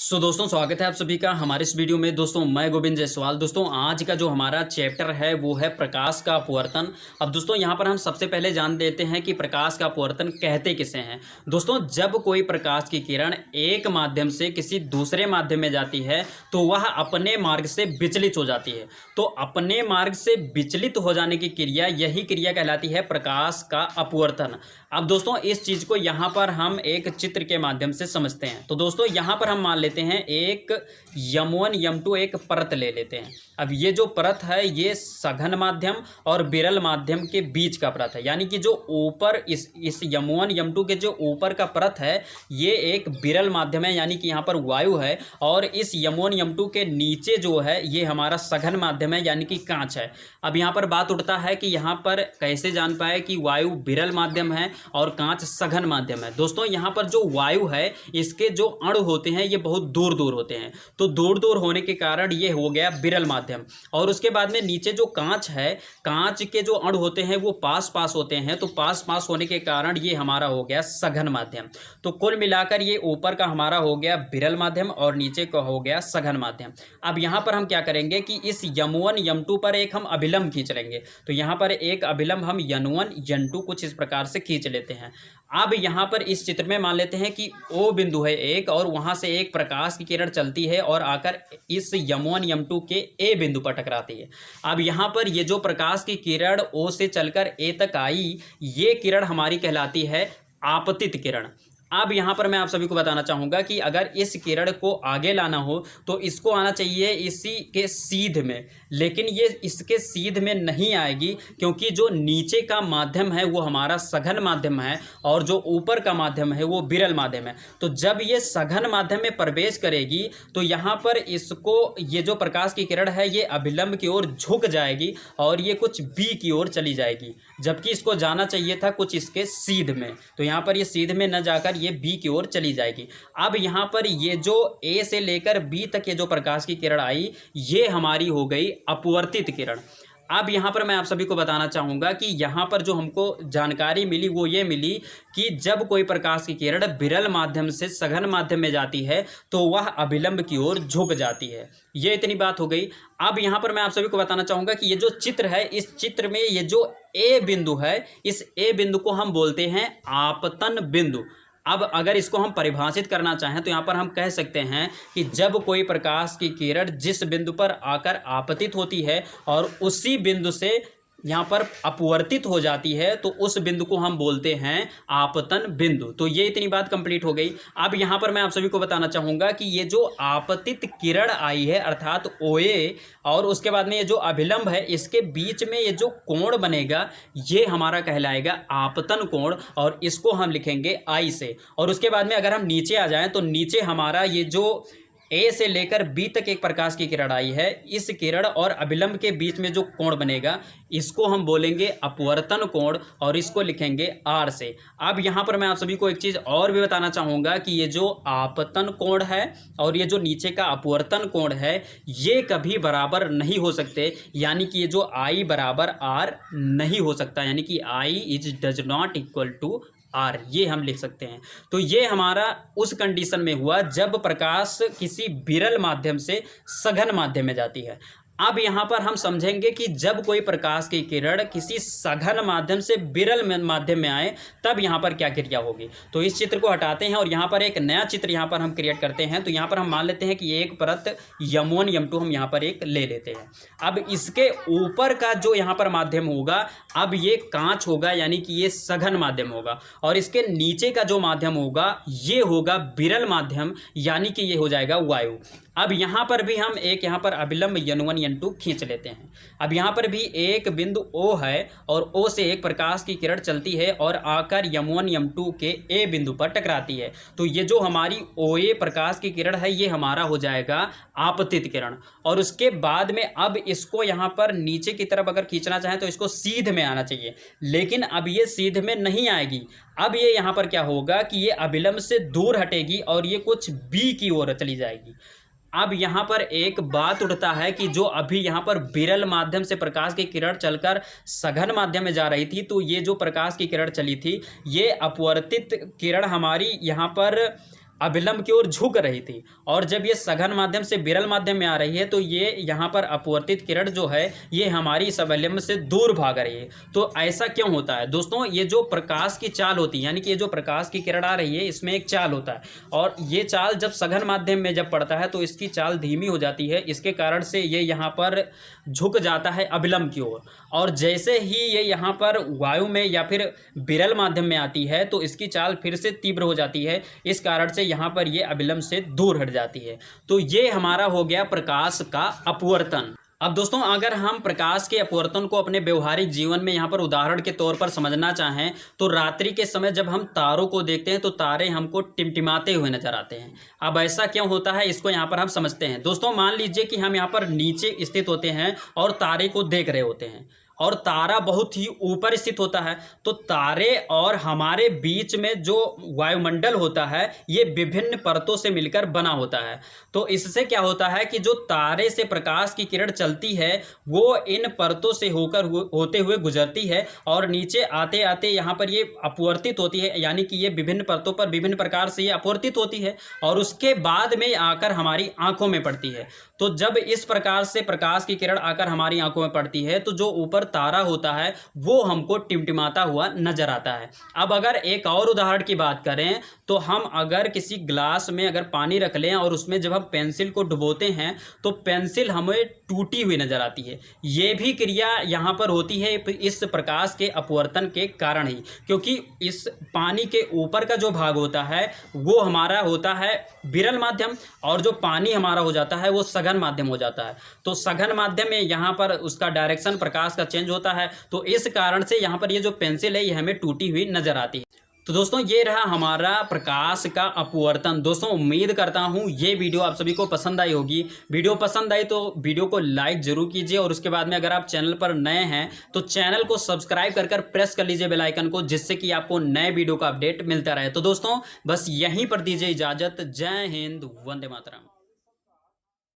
दोस्तों स्वागत है आप सभी का हमारे इस वीडियो में। दोस्तों मैं गोविंद जायसवाल। दोस्तों आज का जो हमारा चैप्टर है वो है प्रकाश का अपवर्तन। अब दोस्तों यहाँ पर हम सबसे पहले जान लेते हैं कि प्रकाश का अपवर्तन कहते किसे हैं। दोस्तों जब कोई प्रकाश की किरण एक माध्यम से किसी दूसरे माध्यम में जाती है तो वह अपने मार्ग से विचलित हो जाती है। तो अपने मार्ग से विचलित हो जाने की क्रिया, यही क्रिया कहलाती है प्रकाश का अपवर्तन। अब दोस्तों इस चीज को यहाँ पर हम एक चित्र के माध्यम से समझते हैं। तो दोस्तों यहाँ पर हम मान लेते हैं एक यम1 यम2 एक परत ले लेते हैं। अब ये जो परत है ये सघन माध्यम और विरल माध्यम के बीच का परत है, यानी कि जो ऊपर इस यम1 यम2 के जो ऊपर का परत है ये एक विरल माध्यम है, यानी कि यहाँ पर वायु है। और इस यम1 यम2 के नीचे जो है ये हमारा सघन माध्यम है, यानी कि कांच है। अब यहाँ पर बात उठता है कि यहाँ पर कैसे जान पाए कि वायु विरल माध्यम है और कांच सघन माध्यम है। दोस्तों यहाँ पर जो वायु है इसके जो अणु होते हैं ये बहुत दूर दूर होते हैं, तो दूर दूर होने के कारण ये हो गया विरल माध्यम। और उसके बाद में नीचे जो कांच है, कांच के जो अणु होते हैं वो पास पास होते हैं, तो पास पास होने के कारण ये हमारा हो गया सघन माध्यम। तो कुल मिलाकर ये ऊपर का हमारा हो गया विरल माध्यम और नीचे का हो गया सघन माध्यम। अब यहाँ पर हम क्या करेंगे कि इस यम1 यम2 पर एक हम अभिलंब खींच लेंगे। तो यहाँ पर एक अभिलंब हम यन1 यन2 कुछ इस प्रकार से खींच लेते हैं। अब यहाँ पर इस चित्र में मान लेते हैं कि O बिंदु है एक, और वहाँ से एक प्रकाश की किरण चलती है और आकर इस यम1 यम2 के A बिंदु पर टकराती है। अब यहाँ पर ये जो प्रकाश की किरण O से चलकर A तक आई, ये किरण हमारी कहलाती है आपतित किरण। अब यहाँ पर मैं आप सभी को बताना चाहूँगा कि अगर इस किरण को आगे लाना हो तो इसको आना चाहिए इसी के सीध में, लेकिन ये इसके सीध में नहीं आएगी क्योंकि जो नीचे का माध्यम है वो हमारा सघन माध्यम है और जो ऊपर का माध्यम है वो विरल माध्यम है। तो जब ये सघन माध्यम में प्रवेश करेगी तो यहाँ पर इसको ये जो प्रकाश की किरण है ये अभिलंब की ओर झुक जाएगी और ये कुछ बी की ओर चली जाएगी, जबकि इसको जाना चाहिए था कुछ इसके सीध में। तो यहाँ पर ये सीध में न जाकर ये बी की ओर चली जाएगी। अब यहाँ पर ये जो ए से लेकर बी तक ये जो प्रकाश की किरण आई ये हमारी हो गई अपवर्तित किरण। अब यहाँ पर मैं आप सभी को बताना चाहूँगा कि यहाँ पर जो हमको जानकारी मिली वो ये मिली कि जब कोई प्रकाश की किरण विरल माध्यम से सघन माध्यम में जाती है तो वह अभिलंब की ओर झुक जाती है। ये इतनी बात हो गई। अब यहाँ पर मैं आप सभी को बताना चाहूँगा कि ये जो चित्र है, इस चित्र में ये जो ए बिंदु है, इस ए बिंदु को हम बोलते हैं आपतन बिंदु। अब अगर इसको हम परिभाषित करना चाहें तो यहाँ पर हम कह सकते हैं कि जब कोई प्रकाश की किरण जिस बिंदु पर आकर आपतित होती है और उसी बिंदु से यहाँ पर अपवर्तित हो जाती है तो उस बिंदु को हम बोलते हैं आपतन बिंदु। तो ये इतनी बात कंप्लीट हो गई। अब यहाँ पर मैं आप सभी को बताना चाहूँगा कि ये जो आपतित किरण आई है अर्थात OA और उसके बाद में ये जो अभिलंब है इसके बीच में ये जो कोण बनेगा ये हमारा कहलाएगा आपतन कोण, और इसको हम लिखेंगे I से। और उसके बाद में अगर हम नीचे आ जाएँ तो नीचे हमारा ये जो ए से लेकर बी तक एक प्रकाश की किरण आई है, इस किरण और अभिलंब के बीच में जो कोण बनेगा इसको हम बोलेंगे अपवर्तन कोण और इसको लिखेंगे R से। अब यहाँ पर मैं आप सभी को एक चीज़ और भी बताना चाहूँगा कि ये जो आपतन कोण है और ये जो नीचे का अपवर्तन कोण है ये कभी बराबर नहीं हो सकते, यानी कि ये जो I बराबर R नहीं हो सकता, यानी कि I does not equal to R, ये हम लिख सकते हैं। तो ये हमारा उस कंडीशन में हुआ जब प्रकाश किसी विरल माध्यम से सघन माध्यम में जाती है। अब यहाँ पर हम समझेंगे कि जब कोई प्रकाश की किरण किसी सघन माध्यम से विरल माध्यम में आए तब यहाँ पर क्या क्रिया होगी। तो इस चित्र को हटाते हैं और यहाँ पर एक नया चित्र यहाँ पर हम क्रिएट करते हैं। तो यहाँ पर हम मान लेते हैं कि एक परत यम1 यम2 हम यहाँ पर एक ले लेते हैं। अब इसके ऊपर का जो यहाँ पर माध्यम होगा अब ये कांच होगा, यानी कि ये सघन माध्यम होगा, और इसके नीचे का जो माध्यम होगा ये होगा विरल माध्यम, यानी कि ये हो जाएगा वायु। अब यहाँ पर भी हम एक यहाँ पर अभिलंब यन1 यन2 खींच लेते हैं। अब यहाँ पर भी एक बिंदु O है और O से एक प्रकाश की किरण चलती है और आकर यम1 यम2 के A बिंदु पर टकराती है। तो ये जो हमारी OA प्रकाश की किरण है ये हमारा हो जाएगा आपतित किरण। और उसके बाद में अब इसको यहाँ पर नीचे की तरफ अगर खींचना चाहें तो इसको सीध में आना चाहिए, लेकिन अब ये सीध में नहीं आएगी। अब ये यहाँ पर क्या होगा कि ये अभिलंब से दूर हटेगी और ये कुछ B की ओर चली जाएगी। अब यहाँ पर एक बात उठता है कि जो अभी यहाँ पर विरल माध्यम से प्रकाश की किरण चलकर सघन माध्यम में जा रही थी, तो ये जो प्रकाश की किरण चली थी ये अपवर्तित किरण हमारी यहाँ पर अभिलंब की ओर झुक रही थी, और जब ये सघन माध्यम से विरल माध्यम में आ रही है तो ये यहाँ पर अपवर्तित किरण जो है ये हमारी इस अभिलंब से दूर भाग रही है। तो ऐसा क्यों होता है दोस्तों? ये जो प्रकाश की चाल होती है, यानी कि ये जो प्रकाश की किरण आ रही है इसमें एक चाल होता है, और ये चाल जब सघन माध्यम में जब पड़ता है तो इसकी चाल धीमी हो जाती है। इसके कारण से ये यहाँ पर झुक जाता है अभिलंब की ओर, और जैसे ही ये यहाँ पर वायु में या फिर विरल माध्यम में आती है तो इसकी चाल फिर से तीव्र हो जाती है। इस कारण से यहाँ पर ये अभिलंब से दूर हट जाती है। तो ये हमारा हो गया प्रकाश का अपवर्तन। अब दोस्तों अगर हम प्रकाश के अपवर्तन को अपने व्यवहारिक जीवन में यहाँ पर उदाहरण के तौर पर समझना चाहें तो रात्रि के समय जब हम तारों को देखते हैं तो तारे हमको टिमटिमाते हुए नजर आते हैं। अब ऐसा क्यों होता है इसको यहाँ पर हम समझते हैं। दोस्तों मान लीजिए कि हम यहाँ पर नीचे स्थित होते हैं और तारे को देख रहे होते हैं, और तारा बहुत ही ऊपर स्थित होता है, तो तारे और हमारे बीच में जो वायुमंडल होता है ये विभिन्न परतों से मिलकर बना होता है। तो इससे क्या होता है कि जो तारे से प्रकाश की किरण चलती है वो इन परतों से होते हुए गुजरती है, और नीचे आते आते यहाँ पर ये अपवर्तित होती है, यानी कि ये विभिन्न परतों पर विभिन्न प्रकार से ये अपवर्तित होती है, और उसके बाद में आकर हमारी आंखों में पड़ती है। तो जब इस प्रकार से प्रकाश की किरण आकर हमारी आंखों में पड़ती है तो जो ऊपर तारा होता है वो हमको टिमटिमाता हुआ नजर आता है। अब अगर एक और उदाहरण की बात करें तो हम अगर किसी ग्लास में अगर पानी रख लें और उसमें जब हम पेंसिल को डुबोते हैं तो पेंसिल हमें टूटी हुई नजर आती है। ये भी क्रिया यहाँ पर होती है इस प्रकाश के अपवर्तन के कारण ही, क्योंकि इस पानी के ऊपर का जो भाग होता है वो हमारा होता है विरल माध्यम, और जो पानी हमारा हो जाता है वो सघन माध्यम हो जाता है। तो सघन माध्यम में यहाँ पर उसका डायरेक्शन प्रकाश का चेंज होता है, तो इस कारण से यहाँ पर ये जो पेंसिल है ये हमें टूटी हुई नजर आती है। तो दोस्तों ये रहा हमारा प्रकाश का अपवर्तन। दोस्तों उम्मीद करता हूँ ये वीडियो आप सभी को पसंद आई होगी। वीडियो पसंद आई तो वीडियो को लाइक जरूर कीजिए, और उसके बाद में अगर आप चैनल पर नए हैं तो चैनल को सब्सक्राइब कर प्रेस कर लीजिए बेल आइकन को, जिससे कि आपको नए वीडियो का अपडेट मिलता रहे। तो दोस्तों बस यहीं पर दीजिए इजाज़त। जय हिंद, वंदे मातरम।